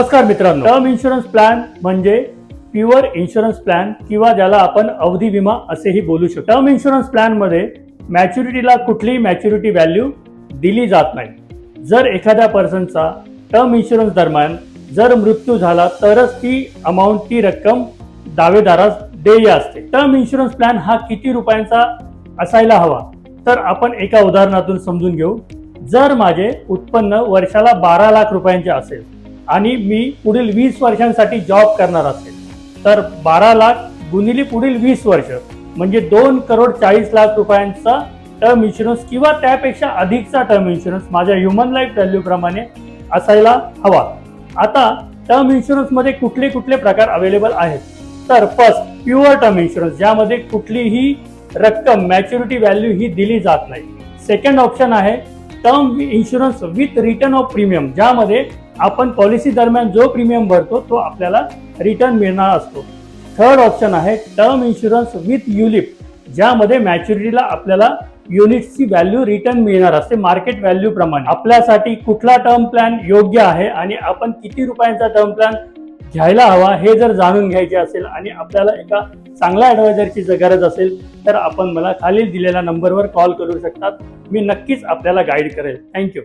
नमस्कार मित्रांनो, term insurance plan म्हणजे प्युअर इन्शुरन्स प्लॅन किंवा ज्याला आपण अवधी विमा असेही बोलू शकतो. टर्म इन्शुरन्स प्लॅन मध्ये मॅच्युरिटीला कुठलीही मॅच्युरिटी व्हॅल्यू दिली जात नाही. जर एखाद्या पर्सनचा टर्म इन्शुरन्स दरम्यान जर मृत्यू झाला तरच ती रक्कम दावेदारास देय असते. टर्म इन्शुरन्स प्लॅन हा किती रुपयांचा असायला हवा तर आपण एका उदाहरणातून समजून घेऊ. जर माझे उत्पन्न वर्षाला 12 लाख रुपयांचे असेल आणि मी पुढील 20 वर्षांसाठी जॉब करणार असेल तर 12 लाख गुणिले पुढील 20 वर्ष म्हणजे 2,40,00,000 रुपयांचा टर्म इन्शुरन्स किंवा त्यापेक्षा अधिकचा टर्म इन्शुरन्स माझ्या ह्युमन लाईफ व्हॅल्यू प्रमाणे असायला हवा. आता टर्म इन्शुरन्स मध्ये कुठले कुठले प्रकार अवेलेबल आहेत तर फर्स्ट प्युअर टर्म इन्शुरन्स, ज्यामध्ये कुठलीही रक्कम मॅच्युरिटी व्हॅल्यू ही दिली जात नाही. सेकंड ऑप्शन आहे term insurance with return of premium, ज्यामध्ये आपण पॉलिसी दरम्यान जो प्रीमियम भरतो तो आपल्याला रिटर्न मिळणार असतो. थर्ड ऑप्शन आहे टर्म इन्शुरन्स विथ युलिप, ज्यामध्ये मॅच्युरिटीला आपल्याला युनिट्सची व्हॅल्यू रिटर्न मिळणार असते मार्केट व्हॅल्यू प्रमाणे. आपल्यासाठी कुठला टर्म प्लॅन योग्य आहे आणि आपण किती रुपयांचा टर्म प्लॅन घ्यायला हवा हे जर जाणून घ्यायचे असेल आणि आपल्याला एका चांगल्या ॲडवायझरची जर गरज असेल तर आपण मला खालील दिलेल्या नंबरवर कॉल करू शकतात. मी नक्कीच आपल्याला गाईड करेल. थँक्यू.